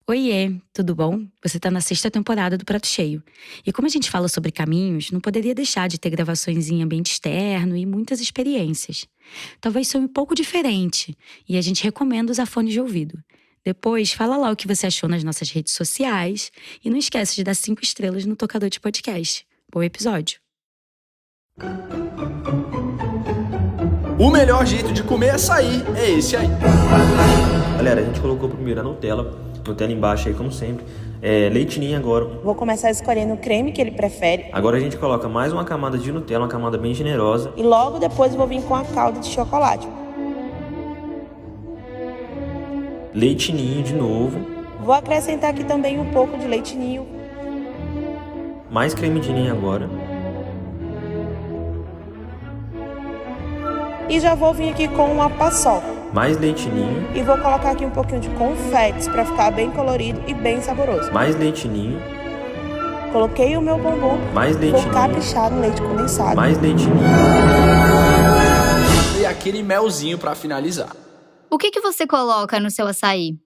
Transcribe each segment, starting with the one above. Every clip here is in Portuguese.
Oiê, tudo bom? Você tá na 6ª temporada do Prato Cheio. E como a gente fala sobre caminhos, não poderia deixar de ter gravações em ambiente externo e muitas experiências. Talvez soe um pouco diferente, e a gente recomenda usar fones de ouvido. Depois, fala lá o que você achou nas nossas redes sociais e não esquece de dar 5 estrelas no tocador de podcast. Bom episódio! O melhor jeito de comer açaí é esse aí. Galera, a gente colocou primeiro a Nutella embaixo aí, como sempre. Leite ninho agora. Vou começar escolhendo o creme que ele prefere. Agora a gente coloca mais uma camada de Nutella, uma camada bem generosa. E logo depois eu vou vir com a calda de chocolate. Leite ninho de novo. Vou acrescentar aqui também um pouco de leite ninho. Mais creme de ninho agora. E já vou vir aqui com uma paçoca. Mais leite ninho. E vou colocar aqui um pouquinho de confetes para ficar bem colorido e bem saboroso. Mais leite ninho. Coloquei o meu bombom. Mais leite vou ninho. caprichar no leite condensado. Mais leite ninho. E aquele melzinho para finalizar. O que você coloca no seu açaí?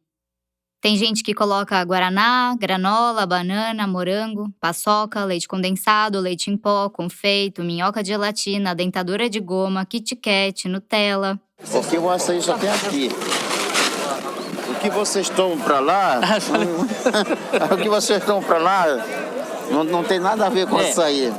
Tem gente que coloca guaraná, granola, banana, morango, paçoca, leite condensado, leite em pó, confeito, minhoca de gelatina, dentadura de goma, Kit Kat, Nutella. Porque o açaí só tem aqui. O que vocês tomam pra lá, o que vocês tomam pra lá, não tem nada a ver com açaí.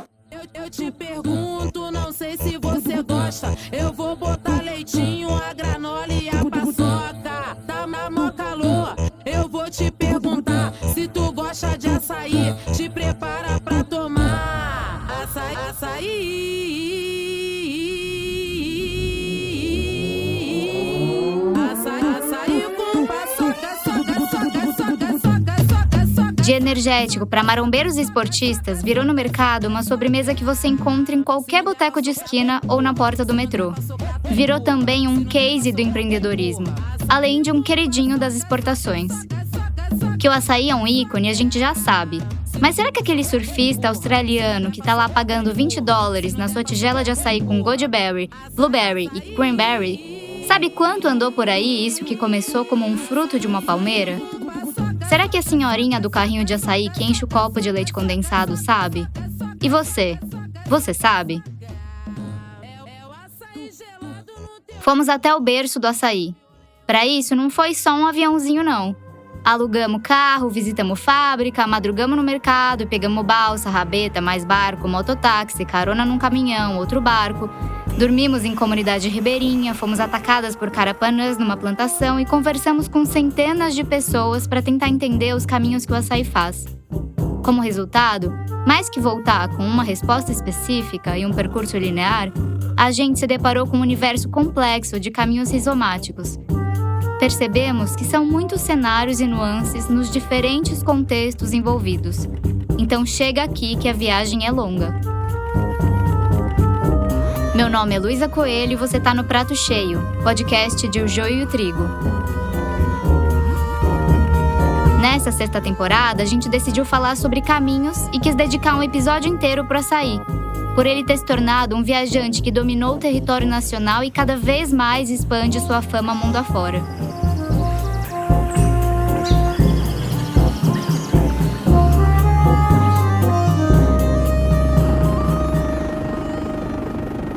Eu te pergunto, não sei se você gosta. Eu vou botar leitinho, a granola e a paçoca. Tá na mó calor. Eu vou te perguntar se tu gosta de açaí. Te prepara pra tomar açaí, açaí com paçoca, soca. De energético para marombeiros e esportistas, virou no mercado uma sobremesa que você encontra em qualquer boteco de esquina ou na porta do metrô. Virou também um case do empreendedorismo, além de um queridinho das exportações. Que o açaí é um ícone, a gente já sabe. Mas será que aquele surfista australiano que tá lá pagando $20 na sua tigela de açaí com goji-berry, blueberry e cranberry, sabe quanto andou por aí isso que começou como um fruto de uma palmeira? Será que a senhorinha do carrinho de açaí que enche o copo de leite condensado sabe? E você? Você sabe? Fomos até o berço do açaí. Para isso, não foi só um aviãozinho, não. Alugamos carro, visitamos fábrica, madrugamos no mercado, pegamos balsa, rabeta, mais barco, mototáxi, carona num caminhão, outro barco. Dormimos em comunidade ribeirinha, fomos atacadas por carapanãs numa plantação e conversamos com centenas de pessoas para tentar entender os caminhos que o açaí faz. Como resultado, mais que voltar com uma resposta específica e um percurso linear, a gente se deparou com um universo complexo de caminhos rizomáticos. Percebemos que são muitos cenários e nuances nos diferentes contextos envolvidos. Então chega aqui que a viagem é longa. Meu nome é Luísa Coelho e você tá no Prato Cheio, podcast de O Joio e o Trigo. Nessa 6ª temporada, a gente decidiu falar sobre caminhos e quis dedicar um episódio inteiro pro açaí, por ele ter se tornado um viajante que dominou o território nacional e cada vez mais expande sua fama mundo afora.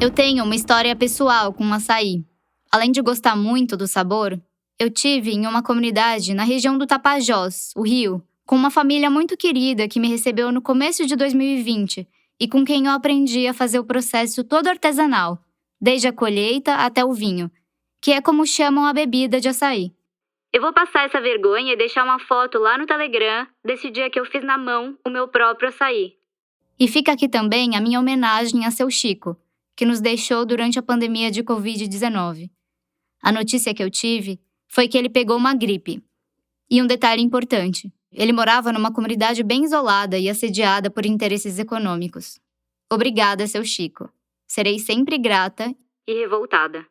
Eu tenho uma história pessoal com o açaí. Além de gostar muito do sabor, eu tive em uma comunidade na região do Tapajós, o Rio, com uma família muito querida que me recebeu no começo de 2020 e com quem eu aprendi a fazer o processo todo artesanal, desde a colheita até o vinho, que é como chamam a bebida de açaí. Eu vou passar essa vergonha e deixar uma foto lá no Telegram desse dia que eu fiz na mão o meu próprio açaí. E fica aqui também a minha homenagem a seu Chico, que nos deixou durante a pandemia de Covid-19. A notícia que eu tive foi que ele pegou uma gripe. E um detalhe importante, ele morava numa comunidade bem isolada e assediada por interesses econômicos. Obrigada, seu Chico. Serei sempre grata e revoltada.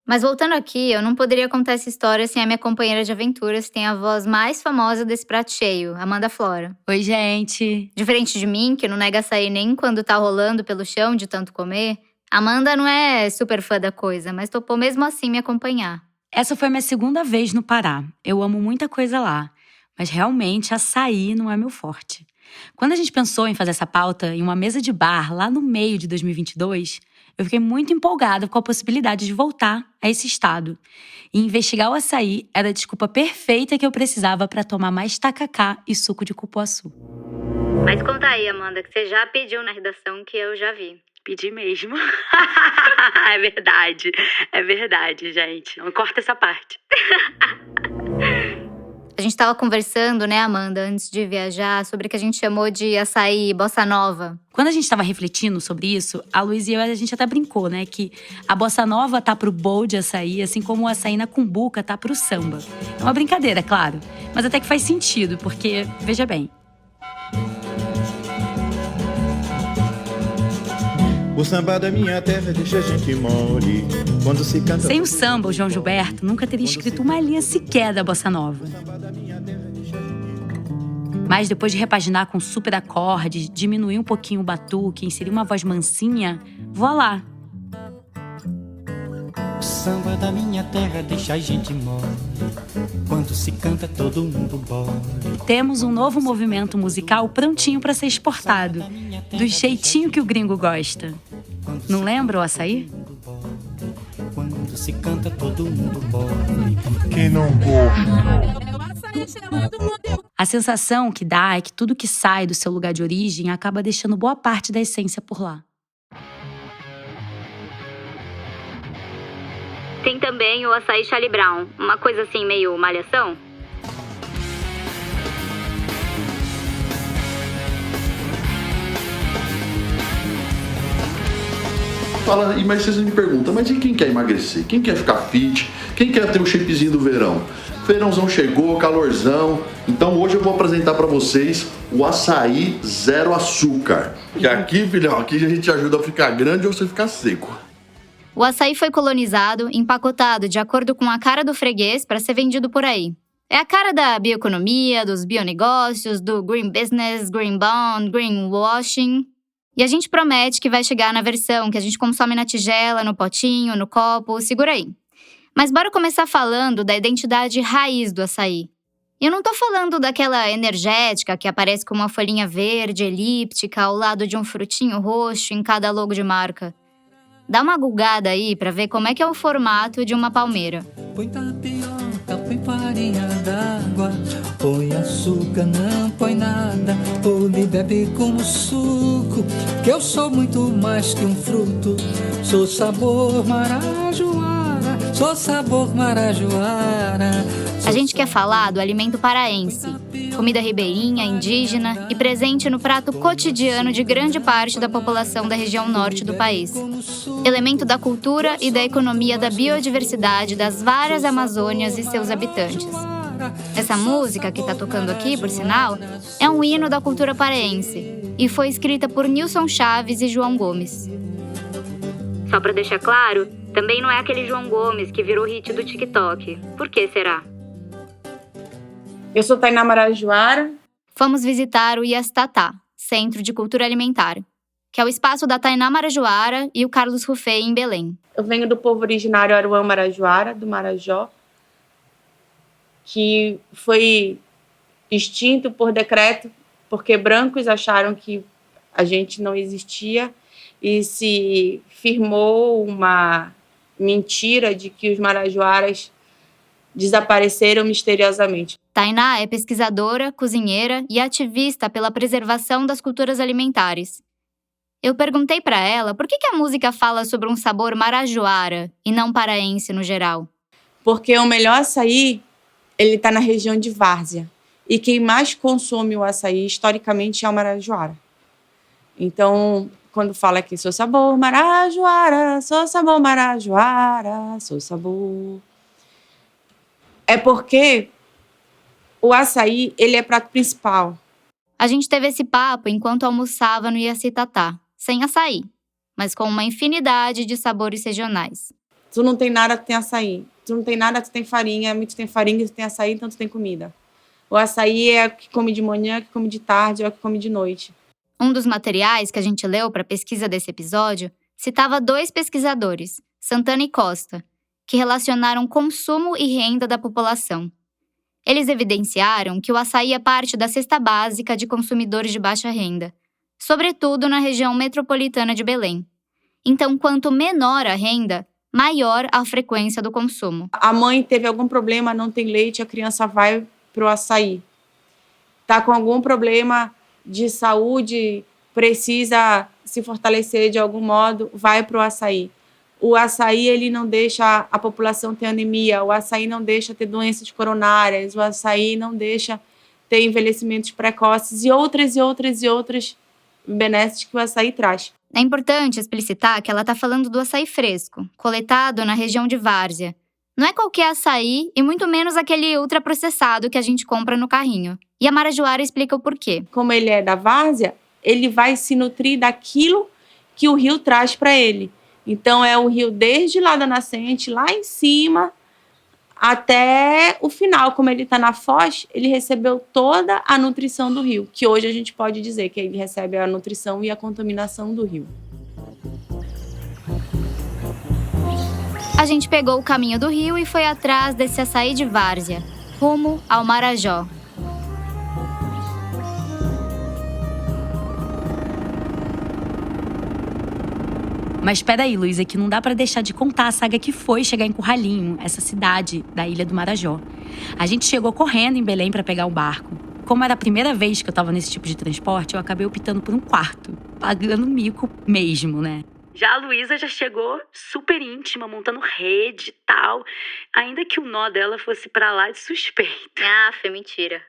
Mas voltando aqui, eu não poderia contar essa história sem a minha companheira de aventuras, que tem a voz mais famosa desse prato cheio, Amanda Flora. Oi, gente! Diferente de mim, que não nega açaí nem quando tá rolando pelo chão de tanto comer, Amanda não é super fã da coisa, mas topou mesmo assim me acompanhar. Essa foi a minha segunda vez no Pará. Eu amo muita coisa lá, mas realmente açaí não é meu forte. Quando a gente pensou em fazer essa pauta em uma mesa de bar lá no meio de 2022, eu fiquei muito empolgada com a possibilidade de voltar a esse estado. E investigar o açaí era a desculpa perfeita que eu precisava para tomar mais tacacá e suco de cupuaçu. Mas conta aí, Amanda, que você já pediu na redação que eu já vi. Pedi mesmo. É verdade, gente. Não corta essa parte. A gente tava conversando, né, Amanda, antes de viajar, sobre o que a gente chamou de açaí bossa nova. Quando a gente estava refletindo sobre isso, a Luísa e eu, a gente até brincou, né? Que a bossa nova tá pro bowl de açaí, assim como o açaí na cumbuca tá pro samba. É uma brincadeira, claro. Mas até que faz sentido, porque, veja bem, o samba da minha terra deixa a gente mole. Quando se canta... sem o samba, o João Gilberto nunca teria escrito uma linha sequer da bossa nova. Mas depois de repaginar com super acordes, diminuir um pouquinho o batuque, inserir uma voz mansinha, voilá! O samba da minha terra deixa a gente mole. Quando se canta todo mundo bole. Temos um novo movimento musical prontinho para ser exportado, do jeitinho que o gringo gosta. Não lembra o açaí? Quando se canta todo mundo bole. Quem não gosta? É o açaí chamado modelo. A sensação que dá é que tudo que sai do seu lugar de origem acaba deixando boa parte da essência por lá. Tem também o açaí Charlie Brown, uma coisa assim meio malhação. Fala, mas vocês me perguntam, mas e quem quer emagrecer? Quem quer ficar fit? Quem quer ter o shapezinho do verão? Verãozão chegou, calorzão. Então hoje eu vou apresentar para vocês o açaí zero açúcar. Que aqui, filhão, aqui a gente ajuda a ficar grande ou você ficar seco. O açaí foi colonizado, empacotado de acordo com a cara do freguês para ser vendido por aí. É a cara da bioeconomia, dos bionegócios, do green business, green bond, greenwashing. E a gente promete que vai chegar na versão que a gente consome na tigela, no potinho, no copo, segura aí. Mas bora começar falando da identidade raiz do açaí. E eu não tô falando daquela energética que aparece com uma folhinha verde, elíptica, ao lado de um frutinho roxo em cada logo de marca. Dá uma gulgada aí pra ver como é que é o formato de uma palmeira. Põe tapioca, põe farinha d'água, põe açúcar, não põe nada, ou me bebe como suco, que eu sou muito mais que um fruto, sou sabor marajoara, sou sabor marajoara. A gente quer falar do alimento paraense, comida ribeirinha, indígena e presente no prato cotidiano de grande parte da população da região norte do país. Elemento da cultura e da economia da biodiversidade das várias Amazônias e seus habitantes. Essa música que tá tocando aqui, por sinal, é um hino da cultura paraense e foi escrita por Nilson Chaves e João Gomes. Só pra deixar claro, também não é aquele João Gomes que virou hit do TikTok. Por que será? Eu sou Tainá Marajoara. Fomos visitar o Iastatá, Centro de Cultura Alimentar, que é o espaço da Tainá Marajoara e o Carlos Ruffey em Belém. Eu venho do povo originário Aruã Marajoara, do Marajó, que foi extinto por decreto, porque brancos acharam que a gente não existia e se firmou uma mentira de que os marajoaras desapareceram misteriosamente. Tainá é pesquisadora, cozinheira e ativista pela preservação das culturas alimentares. Eu perguntei para ela por que a música fala sobre um sabor marajoara e não paraense no geral. Porque o melhor açaí, ele está na região de Várzea. E quem mais consome o açaí, historicamente, é o marajoara. Então, quando fala que sou sabor marajoara, sou sabor marajoara, sou sabor... É porque o açaí, ele é prato principal. A gente teve esse papo enquanto almoçava no Iacitatá, sem açaí, mas com uma infinidade de sabores regionais. Tu não tem nada, tu tem açaí. Tu não tem nada, tu tem farinha. Tu tem farinha, tu tem açaí, então tu tem comida. O açaí é o que come de manhã, é o que come de tarde, é o que come de noite. Um dos materiais que a gente leu para a pesquisa desse episódio citava 2 pesquisadores, Santana e Costa, que relacionaram consumo e renda da população. Eles evidenciaram que o açaí é parte da cesta básica de consumidores de baixa renda, sobretudo na região metropolitana de Belém. Então, quanto menor a renda, maior a frequência do consumo. A mãe teve algum problema, não tem leite, a criança vai para o açaí. Está com algum problema de saúde, precisa se fortalecer de algum modo, vai para o açaí. O açaí ele não deixa a população ter anemia, o açaí não deixa ter doenças coronárias, o açaí não deixa ter envelhecimentos precoces e outras benesses que o açaí traz. É importante explicitar que ela está falando do açaí fresco, coletado na região de Várzea. Não é qualquer açaí e muito menos aquele ultraprocessado que a gente compra no carrinho. E a Marajoara explica o porquê. Como ele é da várzea, ele vai se nutrir daquilo que o rio traz para ele. Então é o rio desde lá da nascente, lá em cima, até o final. Como ele está na foz, ele recebeu toda a nutrição do rio, que hoje a gente pode dizer que ele recebe a nutrição e a contaminação do rio. A gente pegou o caminho do rio e foi atrás desse açaí de Várzea, rumo ao Marajó. Mas espera aí, Luísa, que não dá pra deixar de contar a saga que foi chegar em Curralinho, essa cidade da Ilha do Marajó. A gente chegou correndo em Belém pra pegar o barco. Como era a primeira vez que eu tava nesse tipo de transporte, eu acabei optando por um quarto, pagando mico mesmo, né? Já a Luísa já chegou super íntima, montando rede e tal. Ainda que o nó dela fosse pra lá de suspeito. Ah, foi mentira.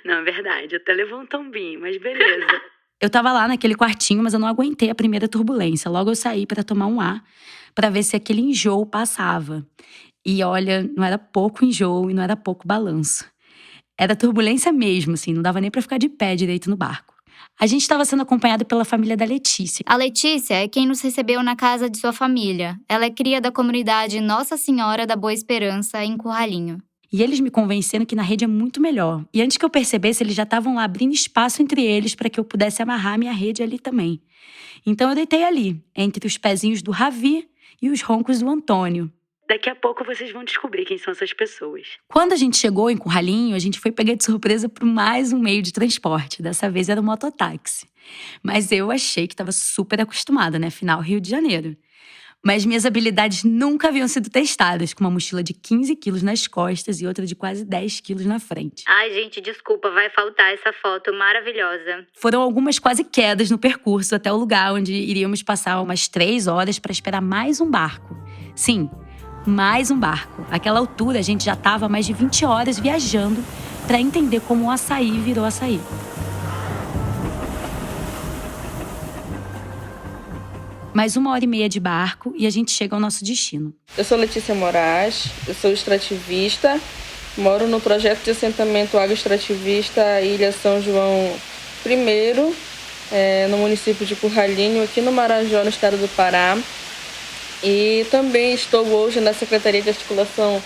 Não, é verdade. Até levou um tombinho, mas beleza. Eu tava lá naquele quartinho, mas eu não aguentei a primeira turbulência. Logo eu saí pra tomar um ar, pra ver se aquele enjoo passava. E olha, não era pouco enjoo e não era pouco balanço. Era turbulência mesmo, assim, não dava nem pra ficar de pé direito no barco. A gente estava sendo acompanhado pela família da Letícia. A Letícia é quem nos recebeu na casa de sua família. Ela é cria da comunidade Nossa Senhora da Boa Esperança, em Curralinho. E eles me convenceram que na rede é muito melhor. E antes que eu percebesse, eles já estavam lá abrindo espaço entre eles para que eu pudesse amarrar minha rede ali também. Então eu deitei ali, entre os pezinhos do Ravi e os roncos do Antônio. Daqui a pouco vocês vão descobrir quem são essas pessoas. Quando a gente chegou em Curralinho, a gente foi pegar de surpresa por mais um meio de transporte. Dessa vez era o mototáxi. Mas eu achei que estava super acostumada, né? Afinal, Rio de Janeiro. Mas minhas habilidades nunca haviam sido testadas, com uma mochila de 15 quilos nas costas e outra de quase 10 quilos na frente. Ai, gente, desculpa, vai faltar essa foto maravilhosa. Foram algumas quase quedas no percurso até o lugar onde iríamos passar umas 3 horas para esperar mais um barco. Sim, mais um barco. Àquela altura, a gente já estava mais de 20 horas viajando para entender como o açaí virou açaí. Mais 1h30 de barco e a gente chega ao nosso destino. Eu sou Letícia Moraes, eu sou extrativista, moro no projeto de assentamento agroextrativista Ilha São João I, no município de Curralinho, aqui no Marajó, no estado do Pará. E também estou hoje na Secretaria de Articulação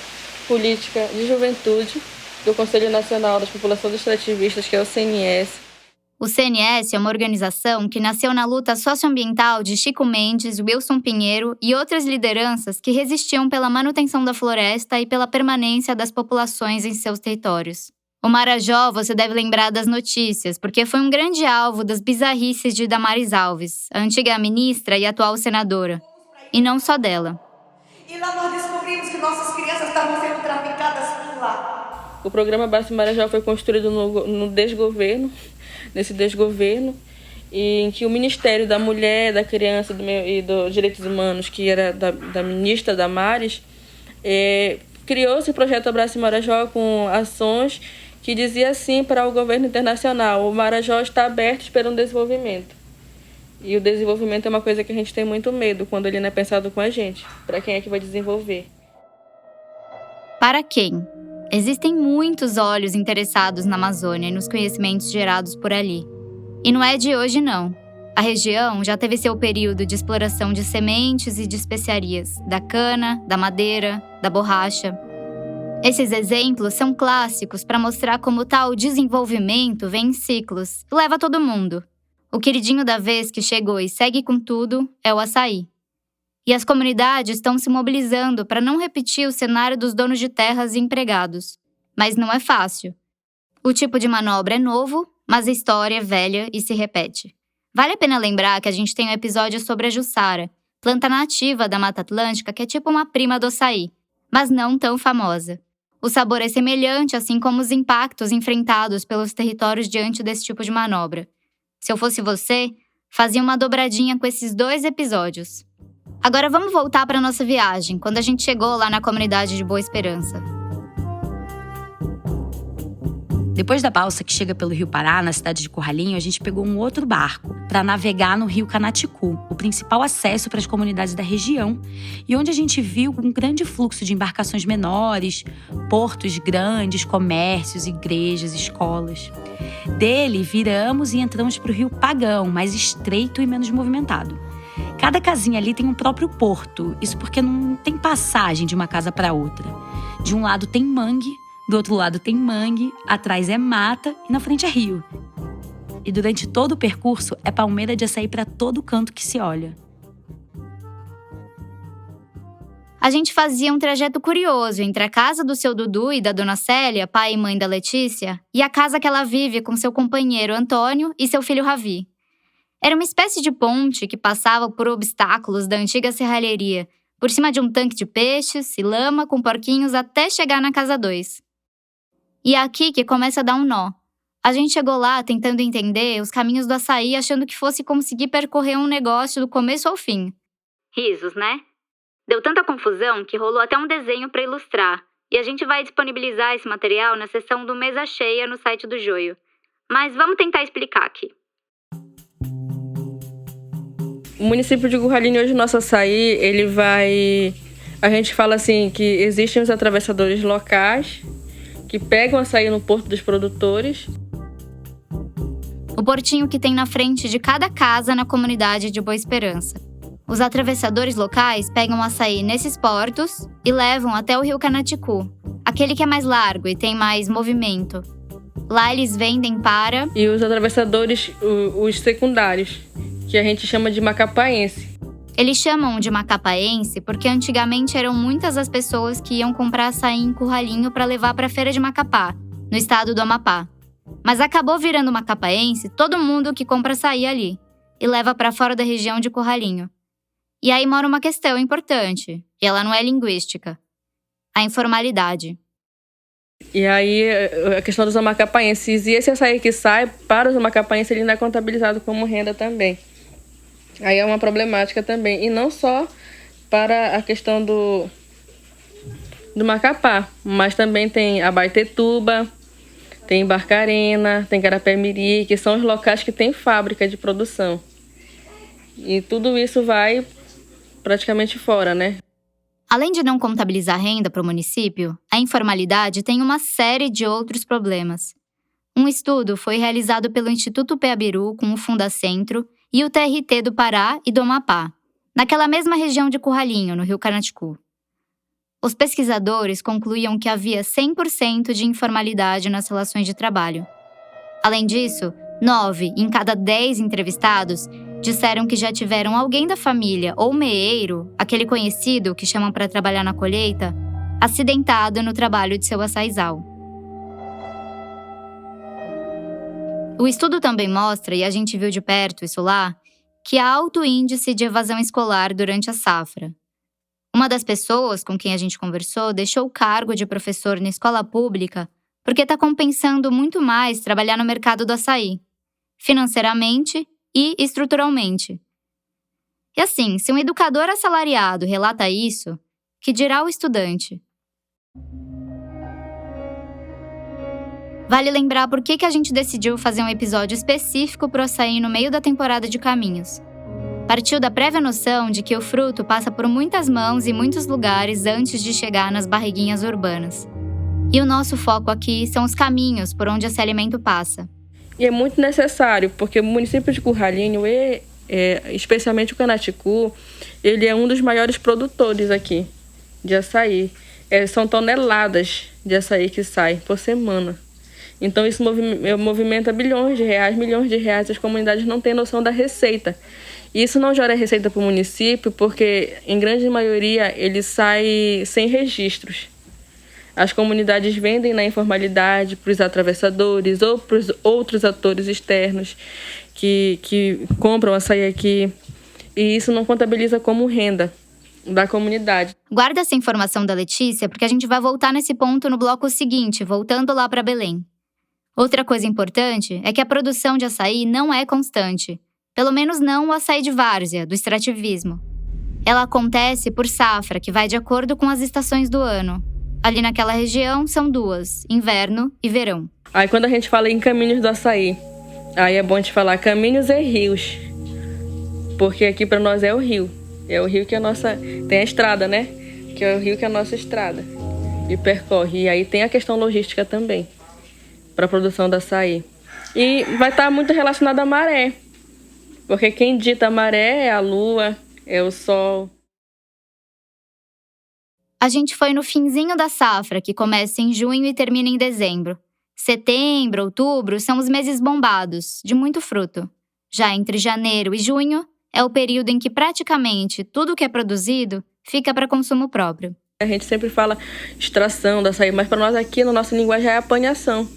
Política de Juventude do Conselho Nacional das Populações Extrativistas, que é o CNS. O CNS é uma organização que nasceu na luta socioambiental de Chico Mendes, Wilson Pinheiro e outras lideranças que resistiam pela manutenção da floresta e pela permanência das populações em seus territórios. O Marajó você deve lembrar das notícias, porque foi um grande alvo das bizarrices de Damares Alves, a antiga ministra e atual senadora. E não só dela. E lá nós descobrimos que nossas crianças estavam sendo traficadas por lá. O programa Base Marajó foi construído no desgoverno, nesse desgoverno, em que o Ministério da Mulher, da Criança e dos Direitos Humanos, que era da ministra Damares, criou esse projeto Abrace Marajó com ações que dizia assim para o governo internacional: o Marajó está aberto esperando desenvolvimento. E o desenvolvimento é uma coisa que a gente tem muito medo quando ele não é pensado com a gente. Para quem é que vai desenvolver? Para quem? Existem muitos olhos interessados na Amazônia e nos conhecimentos gerados por ali. E não é de hoje, não. A região já teve seu período de exploração de sementes e de especiarias, da cana, da madeira, da borracha. Esses exemplos são clássicos para mostrar como tal desenvolvimento vem em ciclos e leva todo mundo. O queridinho da vez que chegou e segue com tudo é o açaí. E as comunidades estão se mobilizando para não repetir o cenário dos donos de terras e empregados. Mas não é fácil. O tipo de manobra é novo, mas a história é velha e se repete. Vale a pena lembrar que a gente tem um episódio sobre a Jussara, planta nativa da Mata Atlântica que é tipo uma prima do açaí, mas não tão famosa. O sabor é semelhante, assim como os impactos enfrentados pelos territórios diante desse tipo de manobra. Se eu fosse você, fazia uma dobradinha com esses 2 episódios. Agora vamos voltar para nossa viagem, quando a gente chegou lá na comunidade de Boa Esperança. Depois da balsa que chega pelo Rio Pará, na cidade de Curralinho, a gente pegou um outro barco para navegar no Rio Canaticu, o principal acesso para as comunidades da região, e onde a gente viu um grande fluxo de embarcações menores, portos grandes, comércios, igrejas, escolas. Dele, viramos e entramos para o Rio Pagão, mais estreito e menos movimentado. Cada casinha ali tem um próprio porto, isso porque não tem passagem de uma casa para outra. De um lado tem mangue, do outro lado tem mangue, atrás é mata e na frente é rio. E durante todo o percurso é palmeira de açaí para todo canto que se olha. A gente fazia um trajeto curioso entre a casa do seu Dudu e da dona Célia, pai e mãe da Letícia, e a casa que ela vive com seu companheiro Antônio e seu filho Ravi. Era uma espécie de ponte que passava por obstáculos da antiga serralheria, por cima de um tanque de peixes e lama com porquinhos até chegar na casa 2. E é aqui que começa a dar um nó. A gente chegou lá tentando entender os caminhos do açaí, achando que fosse conseguir percorrer um negócio do começo ao fim. Risos, né? Deu tanta confusão que rolou até um desenho para ilustrar. E a gente vai disponibilizar esse material na seção do Mesa Cheia no site do Joio. Mas vamos tentar explicar aqui. O município de Curralinho, hoje, o nosso açaí, ele vai... A gente fala assim que existem os atravessadores locais que pegam açaí no porto dos produtores. O portinho que tem na frente de cada casa na comunidade de Boa Esperança. Os atravessadores locais pegam o açaí nesses portos e levam até o Rio Canaticu, aquele que é mais largo e tem mais movimento. Lá eles vendem para... E os atravessadores, os secundários, que a gente chama de macapaense. Eles chamam de macapaense porque antigamente eram muitas as pessoas que iam comprar açaí em Curralinho para levar para a Feira de Macapá, no estado do Amapá. Mas acabou virando macapaense todo mundo que compra açaí ali e leva para fora da região de Curralinho. E aí mora uma questão importante, e ela não é linguística: a informalidade. E aí a questão dos amacapaenses, e esse açaí que sai para os amacapaenses, ele ainda é contabilizado como renda também. Aí é uma problemática também, e não só para a questão do Macapá, mas também tem Abaetetuba, tem Barcarena, tem Carapé-Miri, que são os locais que têm fábrica de produção. E tudo isso vai praticamente fora, né? Além de não contabilizar renda para o município, a informalidade tem uma série de outros problemas. Um estudo foi realizado pelo Instituto Peabiru com o Fundacentro e o TRT do Pará e do Amapá, naquela mesma região de Curralinho, no Rio Canaticu. Os pesquisadores concluíam que havia 100% de informalidade nas relações de trabalho. Além disso, 9 em cada 10 entrevistados disseram que já tiveram alguém da família ou meeiro, aquele conhecido que chamam para trabalhar na colheita, acidentado no trabalho de seu açaizal. O estudo também mostra, e a gente viu de perto isso lá, que há alto índice de evasão escolar durante a safra. Uma das pessoas com quem a gente conversou deixou o cargo de professor na escola pública porque está compensando muito mais trabalhar no mercado do açaí, financeiramente e estruturalmente. E assim, se um educador assalariado relata isso, que dirá o estudante? Vale lembrar por que a gente decidiu fazer um episódio específico para o açaí no meio da temporada de caminhos. Partiu da prévia noção de que o fruto passa por muitas mãos e muitos lugares antes de chegar nas barriguinhas urbanas. E o nosso foco aqui são os caminhos por onde esse alimento passa. E é muito necessário, porque o município de Curralinho, especialmente o Canaticu, ele é um dos maiores produtores aqui de açaí. São toneladas de açaí que saem por semana. Então isso movimenta bilhões de reais, milhões de reais. As comunidades não têm noção da receita Isso não gera receita para o município porque, em grande maioria, ele sai sem registros. As comunidades vendem na informalidade para os atravessadores ou para os outros atores externos que compram açaí aqui. E isso não contabiliza como renda da comunidade. Guarda essa informação da Letícia, porque a gente vai voltar nesse ponto no bloco seguinte, voltando lá para Belém. Outra coisa importante é que a produção de açaí não é constante. Pelo menos não o açaí de várzea, do extrativismo. Ela acontece por safra, que vai de acordo com as estações do ano. Ali naquela região são 2, inverno e verão. Aí quando a gente fala em caminhos do açaí, aí é bom a gente falar caminhos e rios. Porque aqui para nós é o rio. É o rio que é a nossa... Tem a estrada, né? Que é o rio que é a nossa estrada. E percorre. E aí tem a questão logística também, para a produção do açaí. E vai estar muito relacionado à maré. Porque quem dita a maré é a lua, é o sol. A gente foi no finzinho da safra, que começa em junho e termina em dezembro. Setembro, outubro são os meses bombados, de muito fruto. Já entre janeiro e junho é o período em que praticamente tudo que é produzido fica para consumo próprio. A gente sempre fala extração do açaí, mas para nós aqui, na nossa linguagem, é apanhação.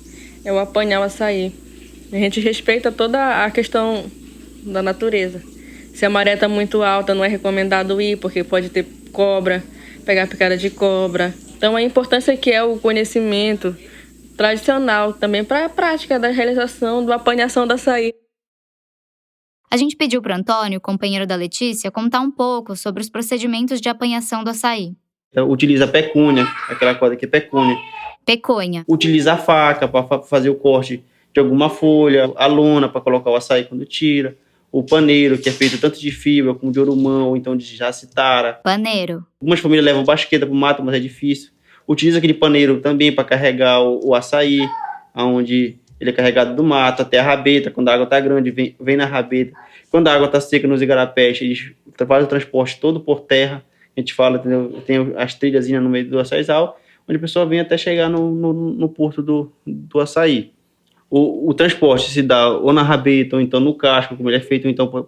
É o apanhar o açaí. A gente respeita toda a questão da natureza. Se a maré está muito alta, não é recomendado ir, porque pode ter cobra, pegar picada de cobra. Então, a importância que é o conhecimento tradicional também para a prática da realização da apanhação do açaí. A gente pediu para o Antônio, companheiro da Letícia, contar um pouco sobre os procedimentos de apanhação do açaí. Então, utiliza a pecúnia, aquela coisa que é pecúnia. Peconha. Utiliza a faca para fazer o corte de alguma folha, a lona para colocar o açaí quando tira, o paneiro, que é feito tanto de fibra como de orumã ou então de jacitara. Paneiro. Algumas famílias levam basqueta para o mato, mas é difícil. Utiliza aquele paneiro também para carregar o açaí, onde ele é carregado do mato até a rabeta. Quando a água está grande, vem na rabeta. Quando a água está seca nos igarapés, eles fazem o transporte todo por terra. A gente fala, entendeu? Tem as trilhazinhas no meio do açaizal, onde a pessoa vem até chegar no porto do açaí. O transporte se dá ou na rabeta, ou então no casco, como ele é feito então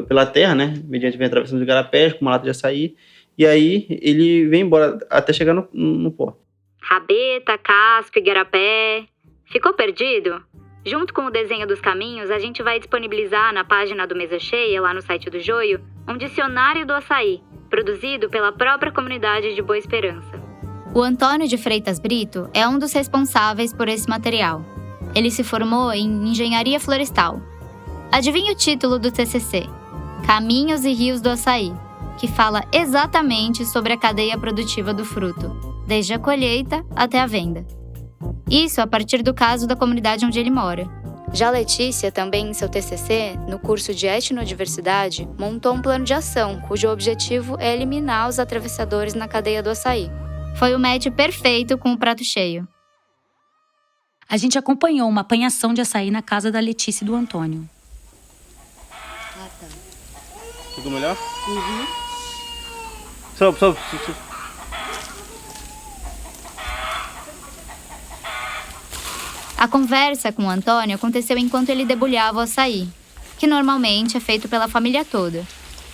pela terra, né? Mediante vem atravessando os igarapés com uma lata de açaí. E aí ele vem embora até chegar no porto. Rabeta, casco, igarapé. Ficou perdido? Junto com o desenho dos caminhos, a gente vai disponibilizar na página do Mesa Cheia, lá no site do Joio, um dicionário do açaí, produzido pela própria comunidade de Boa Esperança. O Antônio de Freitas Brito é um dos responsáveis por esse material. Ele se formou em Engenharia Florestal. Adivinha o título do TCC? Caminhos e Rios do Açaí, que fala exatamente sobre a cadeia produtiva do fruto, desde a colheita até a venda. Isso a partir do caso da comunidade onde ele mora. Já Letícia, também em seu TCC, no curso de Etnodiversidade, montou um plano de ação, cujo objetivo é eliminar os atravessadores na cadeia do açaí. Foi o match perfeito com o prato cheio. A gente acompanhou uma apanhação de açaí na casa da Letícia e do Antônio. Ah, tá. Ficou melhor? Uhum. Sobe. A conversa com o Antônio aconteceu enquanto ele debulhava o açaí, que normalmente é feito pela família toda.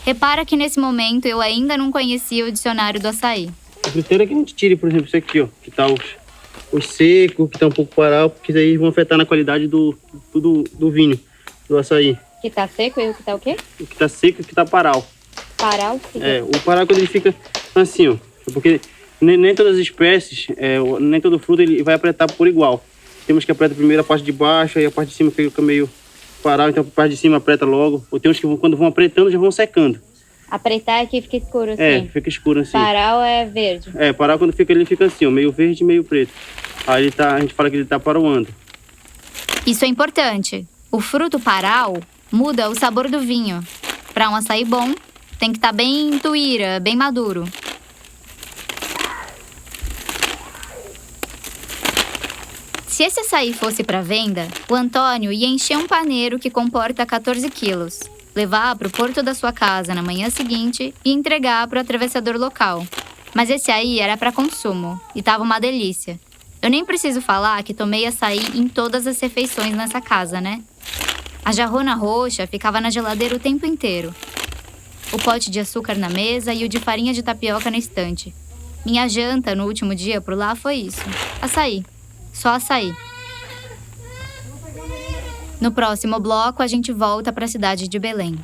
Repara que nesse momento eu ainda não conhecia o dicionário do açaí. O critério é que a gente tire, por exemplo, isso aqui, ó, que tá o seco, que tá um pouco paral, porque isso aí vão afetar na qualidade do vinho, do açaí. Que tá seco e o que tá o quê? O que tá seco e o que tá paral. Paral? O paral quando ele fica assim, ó, porque nem todas as espécies, nem todo fruto ele vai apretar por igual. Temos que apertar primeiro a parte de baixo, aí a parte de cima fica meio paral, então a parte de cima apreta logo. Ou tem uns que quando vão apretando já vão secando. Apretar é que fica escuro assim? Fica escuro assim. Paral é verde? Paral quando ele fica assim, ó, meio verde e meio preto. Aí a gente fala que ele tá paroando. Isso é importante. O fruto paral muda o sabor do vinho. Para um açaí bom, tem que estar bem tuíra, bem maduro. Se esse açaí fosse para venda, o Antônio ia encher um paneiro que comporta 14 quilos, levar para o porto da sua casa na manhã seguinte e entregar para o atravessador local. Mas esse aí era para consumo e tava uma delícia. Eu nem preciso falar que tomei açaí em todas as refeições nessa casa, né? A jarrona roxa ficava na geladeira o tempo inteiro. O pote de açúcar na mesa e o de farinha de tapioca na estante. Minha janta no último dia por lá foi isso. Açaí. Só açaí. No próximo bloco, a gente volta para a cidade de Belém.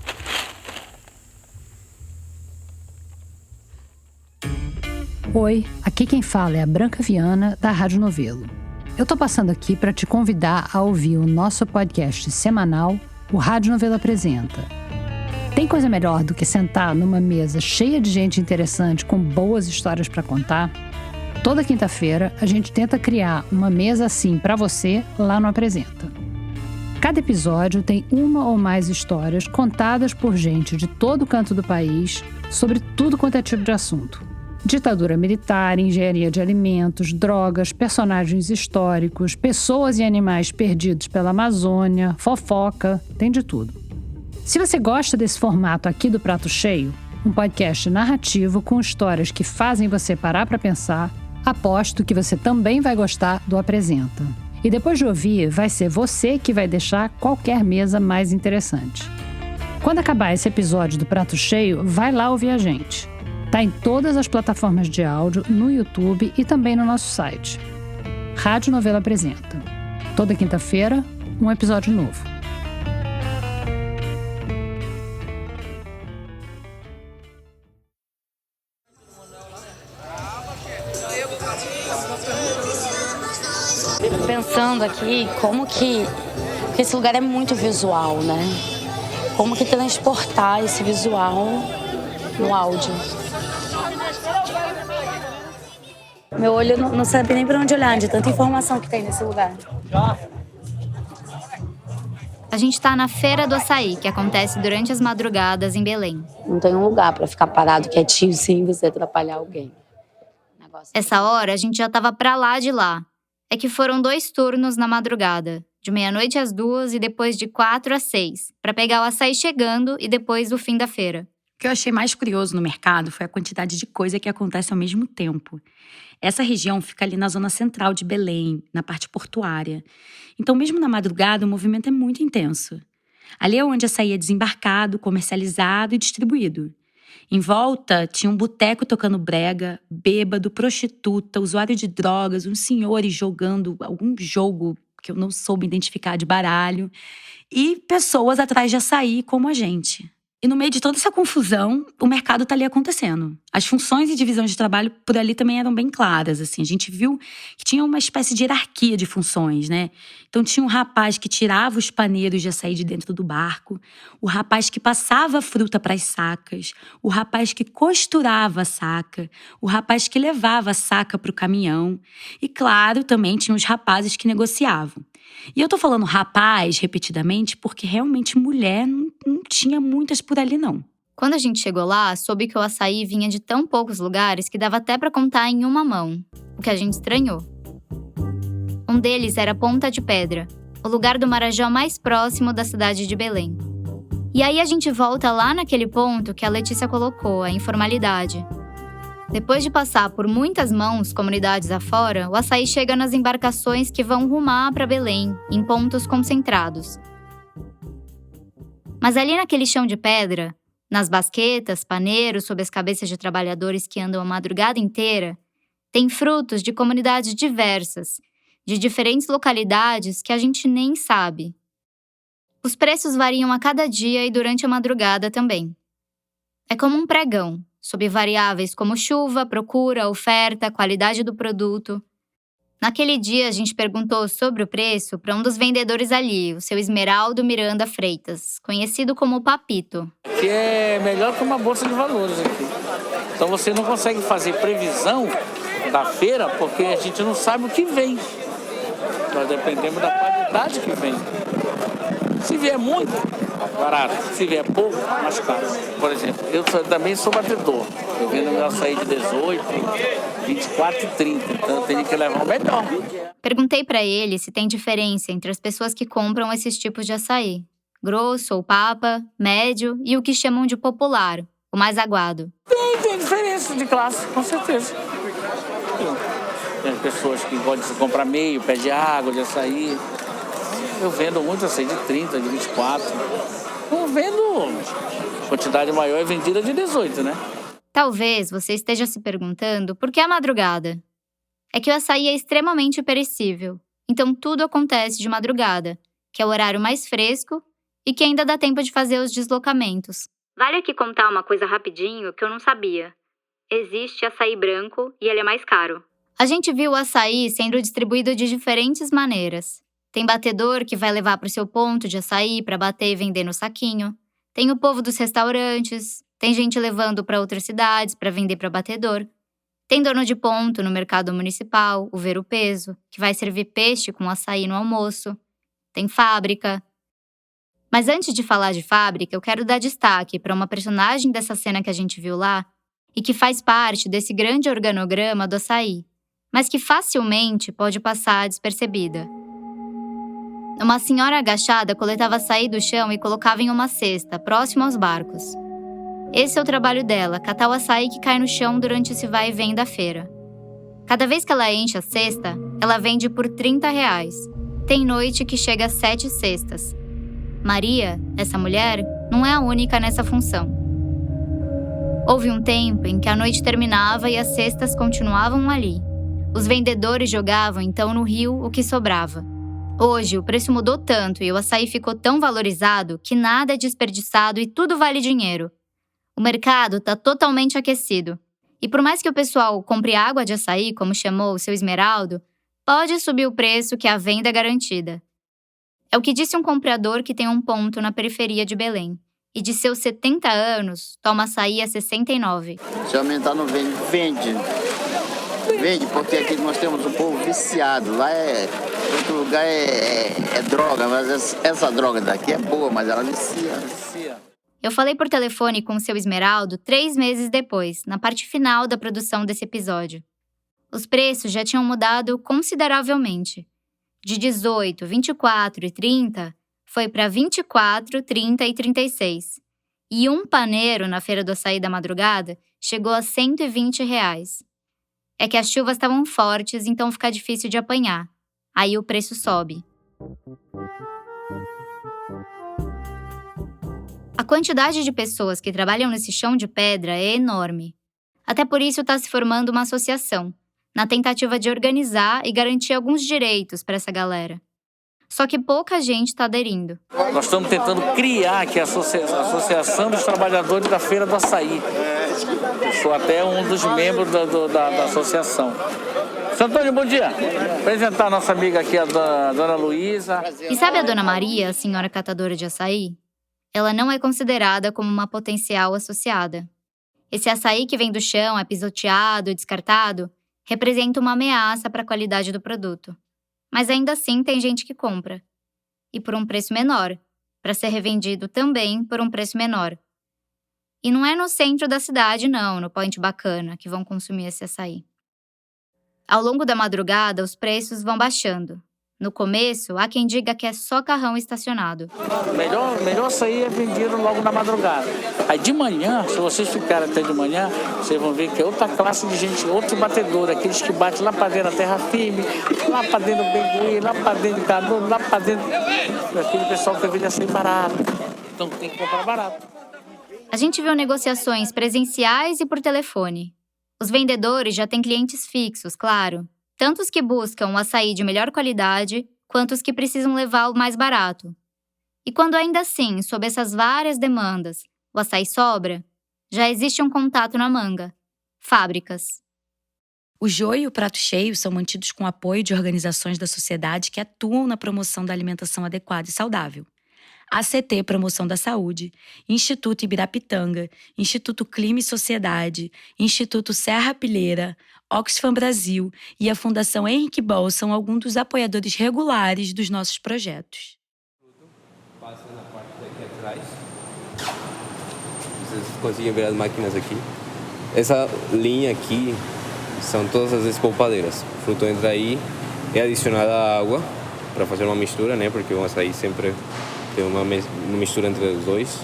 Oi, aqui quem fala é a Branca Viana, da Rádio Novelo. Eu tô passando aqui para te convidar a ouvir o nosso podcast semanal, o Rádio Novelo Apresenta. Tem coisa melhor do que sentar numa mesa cheia de gente interessante com boas histórias para contar? Toda quinta-feira, a gente tenta criar uma mesa assim para você lá no Apresenta. Cada episódio tem uma ou mais histórias contadas por gente de todo canto do país sobre tudo quanto é tipo de assunto. Ditadura militar, engenharia de alimentos, drogas, personagens históricos, pessoas e animais perdidos pela Amazônia, fofoca, tem de tudo. Se você gosta desse formato aqui do Prato Cheio, um podcast narrativo com histórias que fazem você parar para pensar, aposto que você também vai gostar do Apresenta. E depois de ouvir, vai ser você que vai deixar qualquer mesa mais interessante. Quando acabar esse episódio do Prato Cheio, vai lá ouvir a gente. Tá em todas as plataformas de áudio, no YouTube e também no nosso site. Rádio Novelo Apresenta. Toda quinta-feira, um episódio novo. Pensando aqui como que... Porque esse lugar é muito visual, né? Como que transportar esse visual no áudio. Meu olho não sabe nem para onde olhar, de tanta informação que tem nesse lugar. A gente tá na Feira do Açaí, que acontece durante as madrugadas em Belém. Não tem um lugar para ficar parado quietinho sem você atrapalhar alguém. Essa hora, a gente já tava pra lá de lá. É que foram 2 turnos na madrugada, de meia-noite às 2 e depois de 4 às 6, pra pegar o açaí chegando e depois o fim da feira. O que eu achei mais curioso no mercado foi a quantidade de coisa que acontece ao mesmo tempo. Essa região fica ali na zona central de Belém, na parte portuária. Então, mesmo na madrugada, o movimento é muito intenso. Ali é onde açaí é desembarcado, comercializado e distribuído. Em volta, tinha um boteco tocando brega, bêbado, prostituta, usuário de drogas, uns senhores jogando algum jogo que eu não soube identificar de baralho, e pessoas atrás de açaí como a gente. E no meio de toda essa confusão, o mercado tá ali acontecendo. As funções e divisão de trabalho por ali também eram bem claras, assim. A gente viu que tinha uma espécie de hierarquia de funções, né? Então tinha um rapaz que tirava os paneiros de açaí de dentro do barco, o rapaz que passava a fruta para as sacas, o rapaz que costurava a saca, o rapaz que levava a saca para o caminhão. E, claro, também tinha os rapazes que negociavam. E eu tô falando rapaz repetidamente porque realmente mulher não tinha muitas por ali, não. Quando a gente chegou lá, soube que o açaí vinha de tão poucos lugares que dava até pra contar em uma mão, o que a gente estranhou. Um deles era Ponta de Pedra, o lugar do Marajó mais próximo da cidade de Belém. E aí a gente volta lá naquele ponto que a Letícia colocou, a informalidade. Depois de passar por muitas mãos, comunidades afora, o açaí chega nas embarcações que vão rumar para Belém, em pontos concentrados. Mas ali naquele chão de pedra, nas basquetas, paneiros, sob as cabeças de trabalhadores que andam a madrugada inteira, tem frutos de comunidades diversas, de diferentes localidades que a gente nem sabe. Os preços variam a cada dia e durante a madrugada também. É como um pregão, sob variáveis como chuva, procura, oferta, qualidade do produto. Naquele dia, a gente perguntou sobre o preço para um dos vendedores ali, o seu Esmeraldo Miranda Freitas, conhecido como Papito. Que é melhor que uma bolsa de valores aqui. Então você não consegue fazer previsão da feira porque a gente não sabe o que vem. Nós dependemos da qualidade que vem. Se vier muito, barato. Se vier pouco, mais caro. Por exemplo, eu também sou batedor. Eu vendo meu açaí de 18, 24 e 30. Então eu tenho que levar o melhor. Perguntei pra ele se tem diferença entre as pessoas que compram esses tipos de açaí. Grosso ou papa, médio e o que chamam de popular, o mais aguado. Tem diferença de classe, com certeza. Tem pessoas que gostam de comprar meio, pé de água, de açaí. Eu vendo muito açaí de 30, de 24. Não vendo, quantidade maior é vendida de 18, né? Talvez você esteja se perguntando por que a madrugada. É que o açaí é extremamente perecível, então tudo acontece de madrugada, que é o horário mais fresco e que ainda dá tempo de fazer os deslocamentos. Vale aqui contar uma coisa rapidinho que eu não sabia. Existe açaí branco e ele é mais caro. A gente viu o açaí sendo distribuído de diferentes maneiras. Tem batedor que vai levar para o seu ponto de açaí para bater e vender no saquinho. Tem o povo dos restaurantes. Tem gente levando para outras cidades para vender para batedor. Tem dono de ponto no mercado municipal, o Ver o Peso, que vai servir peixe com açaí no almoço. Tem fábrica. Mas antes de falar de fábrica, eu quero dar destaque para uma personagem dessa cena que a gente viu lá e que faz parte desse grande organograma do açaí, mas que facilmente pode passar despercebida. Uma senhora agachada coletava açaí do chão e colocava em uma cesta, próximo aos barcos. Esse é o trabalho dela, catar o açaí que cai no chão durante esse vai e vem da feira. Cada vez que ela enche a cesta, ela vende por R$30. Tem noite que chega a 7 cestas. Maria, essa mulher, não é a única nessa função. Houve um tempo em que a noite terminava e as cestas continuavam ali. Os vendedores jogavam então no rio o que sobrava. Hoje, o preço mudou tanto e o açaí ficou tão valorizado que nada é desperdiçado e tudo vale dinheiro. O mercado está totalmente aquecido. E por mais que o pessoal compre água de açaí, como chamou o seu Esmeraldo, pode subir o preço que a venda é garantida. É o que disse um comprador que tem um ponto na periferia de Belém. E de seus 70 anos, toma açaí a 69. Se aumentar não vende, vende porque aqui nós temos um povo viciado. Lá outro lugar é droga, mas essa droga daqui é boa, mas ela vicia. Eu falei por telefone com o seu Esmeraldo 3 meses depois, na parte final da produção desse episódio. Os preços já tinham mudado consideravelmente. De 18, 24 e 30, foi para 24, 30 e 36. E um paneiro na Feira do Açaí da Madrugada chegou a R$120. É que as chuvas estavam fortes, então fica difícil de apanhar. Aí o preço sobe. A quantidade de pessoas que trabalham nesse chão de pedra é enorme. Até por isso está se formando uma associação, na tentativa de organizar e garantir alguns direitos para essa galera. Só que pouca gente está aderindo. Nós estamos tentando criar aqui a Associação dos Trabalhadores da Feira do Açaí. Eu sou até um dos membros da associação. Seu Antônio, bom dia. Apresentar a nossa amiga aqui, a dona Luísa. E sabe a dona Maria, a senhora catadora de açaí? Ela não é considerada como uma potencial associada. Esse açaí que vem do chão, é pisoteado e descartado, representa uma ameaça para a qualidade do produto. Mas ainda assim tem gente que compra. E por um preço menor, para ser revendido também por um preço menor. E não é no centro da cidade, não, no Point Bacana, que vão consumir esse açaí. Ao longo da madrugada, os preços vão baixando. No começo, há quem diga que é só carrão estacionado. Melhor açaí é vendido logo na madrugada. Aí de manhã, se vocês ficarem até de manhã, vocês vão ver que é outra classe de gente, outro batedor, aqueles que batem lá para dentro da terra firme, lá para dentro do Bengui, lá para dentro do Cadu, lá para dentro daquele pessoal que vende açaí barato. Então tem que comprar barato. A gente viu negociações presenciais e por telefone. Os vendedores já têm clientes fixos, claro. Tanto os que buscam um açaí de melhor qualidade, quanto os que precisam levar o mais barato. E quando ainda assim, sob essas várias demandas, o açaí sobra, já existe um contato na manga. Fábricas. O joio e o prato cheio são mantidos com apoio de organizações da sociedade que atuam na promoção da alimentação adequada e saudável. ACT Promoção da Saúde, Instituto Ibirapitanga, Instituto Clima e Sociedade, Instituto Serra Pilheira, Oxfam Brasil e a Fundação Henrique Bol são alguns dos apoiadores regulares dos nossos projetos. Passa na parte daqui atrás. Vocês conseguem ver as máquinas aqui. Essa linha aqui são todas as espolpadeiras. O fruto entra aí, é adicionada a água para fazer uma mistura, né? Porque o açaí sempre tem uma mistura entre os dois.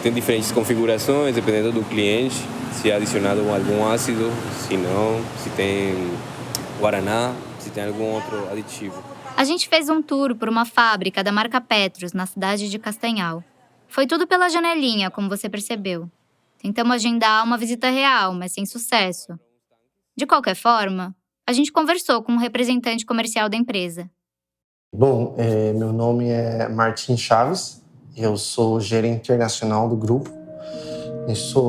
Tem diferentes configurações, dependendo do cliente, se é adicionado algum ácido, se não, se tem guaraná, se tem algum outro aditivo. A A gente fez um tour por uma fábrica da marca Petros, na cidade de Castanhal. Foi tudo pela janelinha, como você percebeu. Tentamos agendar uma visita real, mas sem sucesso. De qualquer forma, a gente conversou com um representante comercial da empresa. Bom, meu nome é Martim Chaves, eu sou gerente internacional do grupo.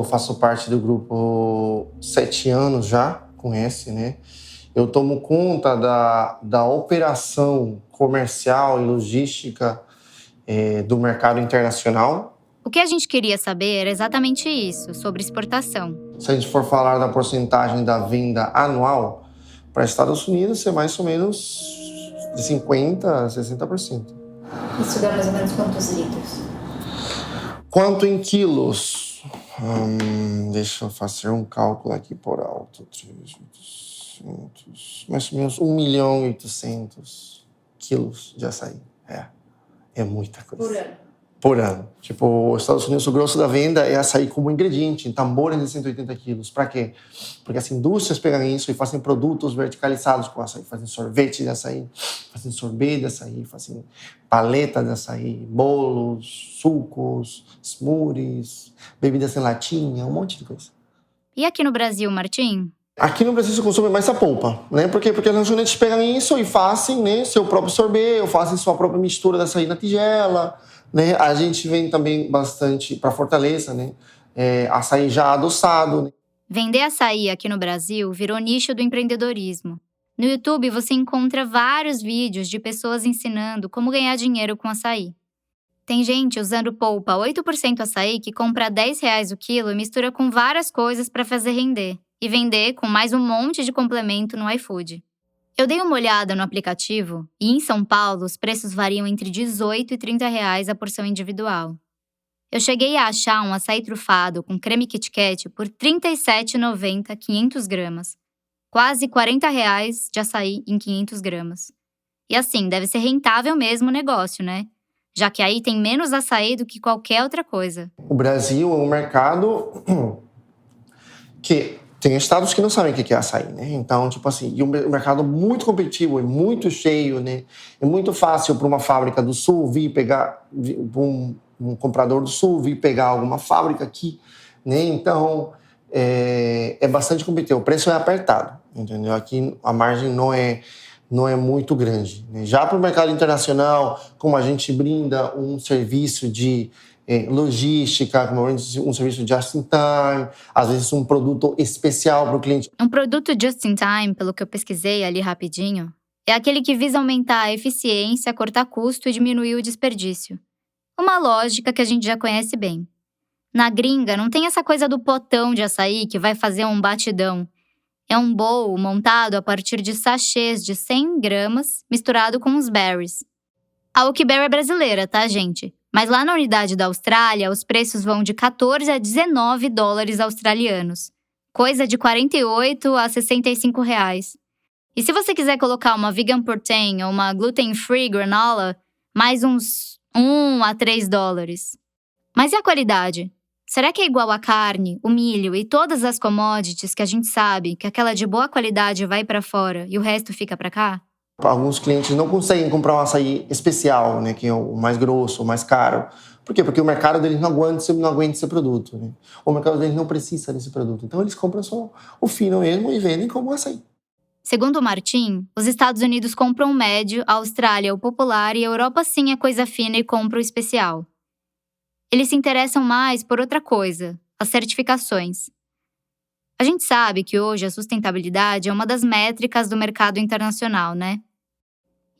Faço parte do grupo 7 anos já, conhece, né? Eu tomo conta da operação comercial e logística do mercado internacional. O que a gente queria saber era exatamente isso, sobre exportação. Se a gente for falar da porcentagem da venda anual, para Estados Unidos é mais ou menos de 50% a 60%. Isso dá mais ou menos quantos litros? Quanto em quilos? Deixa eu fazer um cálculo aqui por alto. 300, mais ou menos 1.800.000 quilos de açaí. É muita coisa. Por ano? Por ano. Tipo, os Estados Unidos, o grosso da venda é açaí como ingrediente, em tambores de 180 quilos. Para quê? Porque as indústrias pegam isso e fazem produtos verticalizados com açaí. Fazem sorvete de açaí, fazem sorbet de açaí, fazem paleta de açaí, bolos, sucos, smoothies, bebidas em latinha, um monte de coisa. E aqui no Brasil, Martim? Aqui no Brasil se consome mais a polpa, né? Porque as lanchonetes pegam isso e fazem, né, seu próprio sorbet, ou fazem sua própria mistura de açaí na tigela, né? A gente vem também bastante para Fortaleza, né? Açaí já adoçado, né? Vender açaí aqui no Brasil virou nicho do empreendedorismo. No YouTube você encontra vários vídeos de pessoas ensinando como ganhar dinheiro com açaí. Tem gente usando polpa 8% açaí que compra R$10 o quilo e mistura com várias coisas para fazer render. E vender com mais um monte de complemento no iFood. Eu dei uma olhada no aplicativo e em São Paulo os preços variam entre R$18 e R$30 a porção individual. Eu cheguei a achar um açaí trufado com creme Kit Kat por R$37,90 500 gramas. Quase R$40 de açaí em 500 gramas. E assim, deve ser rentável mesmo o negócio, né? Já que aí tem menos açaí do que qualquer outra coisa. O Brasil é um mercado que tem estados que não sabem o que é açaí, né? Então, tipo assim, e um mercado muito competitivo, é muito cheio, né? É muito fácil para uma fábrica do Sul vir pegar, um comprador do Sul vir pegar alguma fábrica aqui, né? Então, é bastante competitivo. O preço é apertado, entendeu? Aqui a margem não é muito grande, né? Já para o mercado internacional, como a gente brinda um serviço de logística, como um serviço just in time, às vezes um produto especial para o cliente. Um produto just in time, pelo que eu pesquisei ali rapidinho, é aquele que visa aumentar a eficiência, cortar custo e diminuir o desperdício. Uma lógica que a gente já conhece bem. Na gringa, não tem essa coisa do potão de açaí que vai fazer um batidão. É um bowl montado a partir de sachês de 100 gramas misturado com os berries. A Oakberry é brasileira, tá, gente? Mas lá na unidade da Austrália, os preços vão de 14 a 19 dólares australianos. Coisa de 48 a 65 reais. E se você quiser colocar uma vegan protein ou uma gluten-free granola, mais uns 1 a 3 dólares. Mas e a qualidade? Será que é igual a carne, o milho e todas as commodities que a gente sabe que aquela de boa qualidade vai para fora e o resto fica para cá? Alguns clientes não conseguem comprar um açaí especial, né, que é o mais grosso, o mais caro. Por quê? Porque o mercado deles não aguenta esse produto, né? O mercado deles não precisa desse produto. Então eles compram só o fino mesmo e vendem como açaí. Segundo o Martim, os Estados Unidos compram o médio, a Austrália o popular e a Europa sim é coisa fina e compra o especial. Eles se interessam mais por outra coisa, as certificações. A gente sabe que hoje a sustentabilidade é uma das métricas do mercado internacional, né?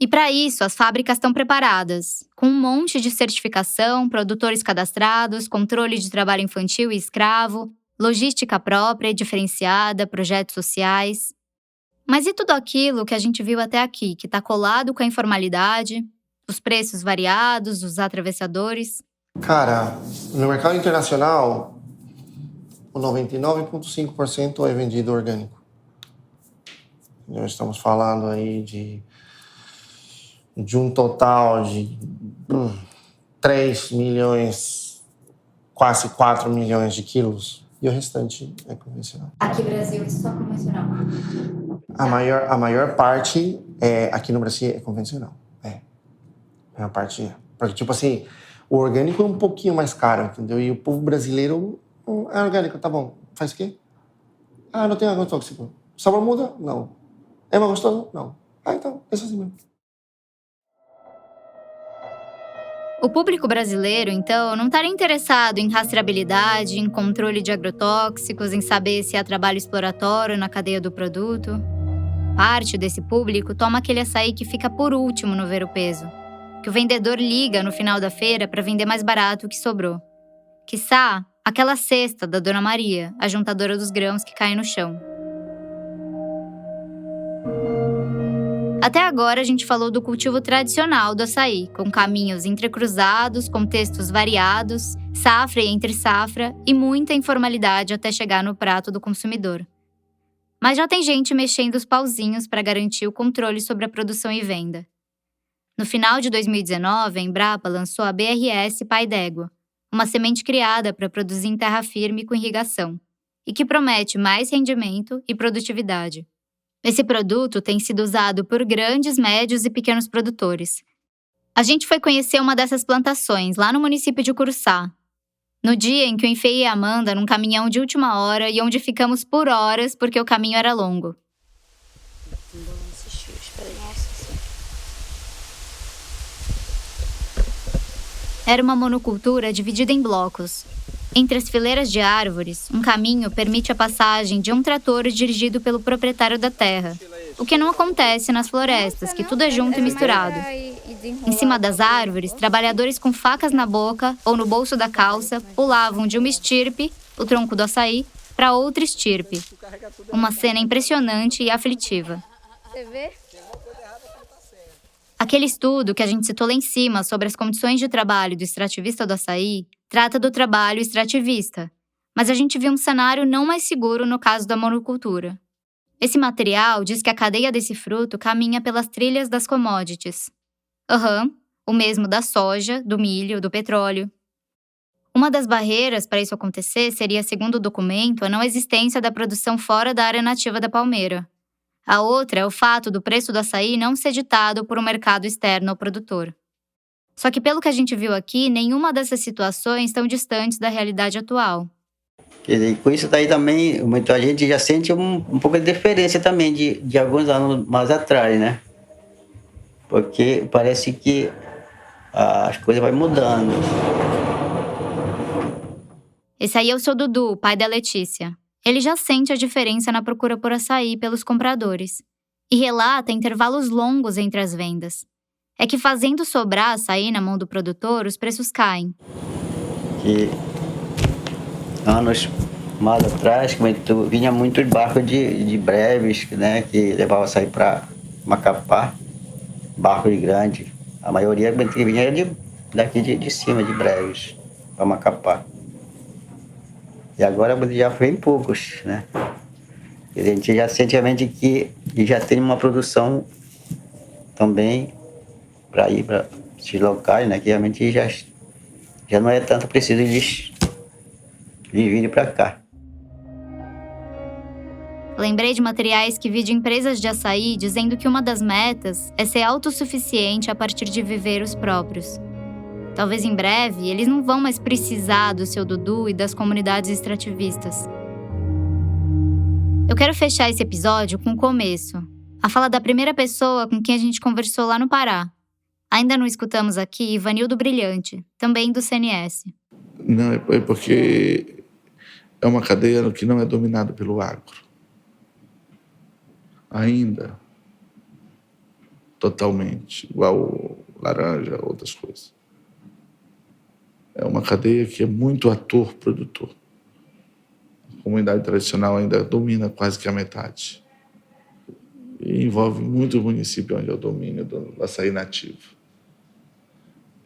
E para isso, as fábricas estão preparadas, com um monte de certificação, produtores cadastrados, controle de trabalho infantil e escravo, logística própria e diferenciada, projetos sociais. Mas e tudo aquilo que a gente viu até aqui, que está colado com a informalidade, os preços variados, os atravessadores? Cara, no mercado internacional, o 99,5% é vendido orgânico. Nós estamos falando aí de um total de 3 milhões, quase 4 milhões de quilos. E o restante é convencional. Aqui no Brasil, só convencional? A maior parte aqui no Brasil é convencional. É a parte... Porque, tipo assim, o orgânico é um pouquinho mais caro, entendeu? E o povo brasileiro... É orgânico, tá bom. Faz o quê? Ah, não tem agrotóxico. O sabor muda? Não. É mais gostoso? Não. Ah, então, é assim mesmo. O público brasileiro, então, não estaria interessado em rastreabilidade, em controle de agrotóxicos, em saber se há trabalho exploratório na cadeia do produto. Parte desse público toma aquele açaí que fica por último no ver o peso, que o vendedor liga no final da feira para vender mais barato o que sobrou. Quiçá, aquela cesta da Dona Maria, a juntadora dos grãos que caem no chão. Até agora a gente falou do cultivo tradicional do açaí, com caminhos entrecruzados, contextos variados, safra e entre safra e muita informalidade até chegar no prato do consumidor. Mas já tem gente mexendo os pauzinhos para garantir o controle sobre a produção e venda. No final de 2019, a Embrapa lançou a BRS Pai d'Égua, uma semente criada para produzir em terra firme com irrigação, e que promete mais rendimento e produtividade. Esse produto tem sido usado por grandes, médios e pequenos produtores. A gente foi conhecer uma dessas plantações, lá no município de Curuçá. No dia em que eu enfiei a Amanda num caminhão de última hora e onde ficamos por horas porque o caminho era longo. Era uma monocultura dividida em blocos. Entre as fileiras de árvores, um caminho permite a passagem de um trator dirigido pelo proprietário da terra, o que não acontece nas florestas, que tudo é junto e misturado. Em cima das árvores, trabalhadores com facas na boca ou no bolso da calça pulavam de uma estirpe, o tronco do açaí, para outra estirpe. Uma cena impressionante e aflitiva. Você vê? Aquele estudo que a gente citou lá em cima sobre as condições de trabalho do extrativista do açaí trata do trabalho extrativista, mas a gente viu um cenário não mais seguro no caso da monocultura. Esse material diz que a cadeia desse fruto caminha pelas trilhas das commodities. O mesmo da soja, do milho, do petróleo. Uma das barreiras para isso acontecer seria, segundo o documento, a não existência da produção fora da área nativa da palmeira. A outra é o fato do preço do açaí não ser ditado por um mercado externo ao produtor. Só que, pelo que a gente viu aqui, nenhuma dessas situações estão distantes da realidade atual. Quer dizer, com isso daí também, a gente já sente um pouco de diferença também de alguns anos mais atrás, né? Porque parece que as coisas vão mudando. Esse aí é o seu Dudu, pai da Letícia. Ele já sente a diferença na procura por açaí pelos compradores. E relata intervalos longos entre as vendas. É que fazendo sobrar açaí na mão do produtor, os preços caem. Que anos mais atrás, vinha muitos barcos de breves, né, que levavam açaí para Macapá, barcos grandes. A maioria vinha daqui de cima, de breves, para Macapá. E agora já vem poucos, né? A gente já sente realmente que já tem uma produção também para ir para esses locais, né? Que realmente já não é tanto preciso eles virem para cá. Lembrei de materiais que vi de empresas de açaí dizendo que uma das metas é ser autossuficiente a partir de viveiros próprios. Talvez em breve eles não vão mais precisar do seu Dudu e das comunidades extrativistas. Eu quero fechar esse episódio com o começo, a fala da primeira pessoa com quem a gente conversou lá no Pará. Ainda não escutamos aqui Ivanildo Brilhante, também do CNS. Não, é porque é uma cadeia que não é dominada pelo agro. Ainda. Totalmente. Igual o laranja, outras coisas. É uma cadeia que é muito ator-produtor. A comunidade tradicional ainda domina quase que a metade. E envolve muitos municípios onde é o domínio do açaí nativo.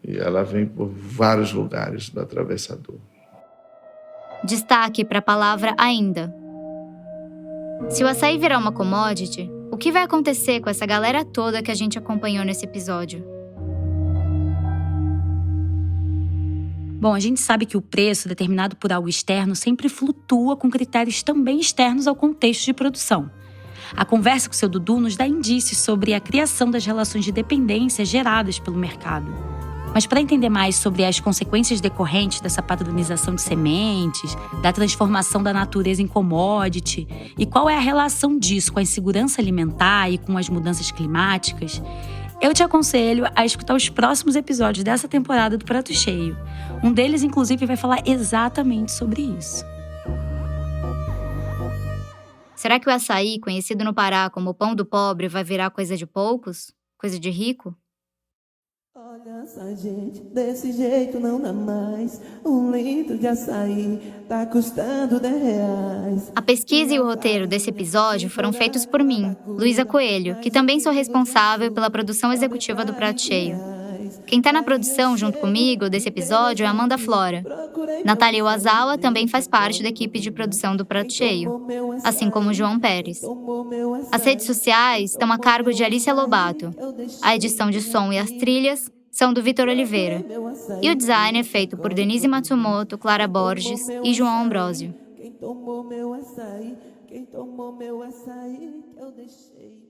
E ela vem por vários lugares do atravessador. Destaque para a palavra ainda. Se o açaí virar uma commodity, o que vai acontecer com essa galera toda que a gente acompanhou nesse episódio? Bom, a gente sabe que o preço determinado por algo externo sempre flutua com critérios também externos ao contexto de produção. A conversa com seu Dudu nos dá indícios sobre a criação das relações de dependência geradas pelo mercado. Mas para entender mais sobre as consequências decorrentes dessa padronização de sementes, da transformação da natureza em commodity e qual é a relação disso com a insegurança alimentar e com as mudanças climáticas, eu te aconselho a escutar os próximos episódios dessa temporada do Prato Cheio. Um deles, inclusive, vai falar exatamente sobre isso. Será que o açaí, conhecido no Pará como o pão do pobre, vai virar coisa de poucos? Coisa de rico? Olha só, gente, desse jeito não dá mais. 1 litro de açaí tá custando R$10. A pesquisa e o roteiro desse episódio foram feitos por mim, Luísa Coelho, que também sou responsável pela produção executiva do Prato Cheio. Quem tá na produção junto comigo desse episódio é Amanda Flora. Natália Iwasawa também faz parte da equipe de produção do Prato Cheio, assim como João Pérez. As redes sociais estão a cargo de Alicia Lobato. A edição de som e as trilhas são do Vitor Oliveira. E o design é feito por Denise Matsumoto, Clara Borges e João Ambrosio. Quem tomou meu açaí, eu deixei.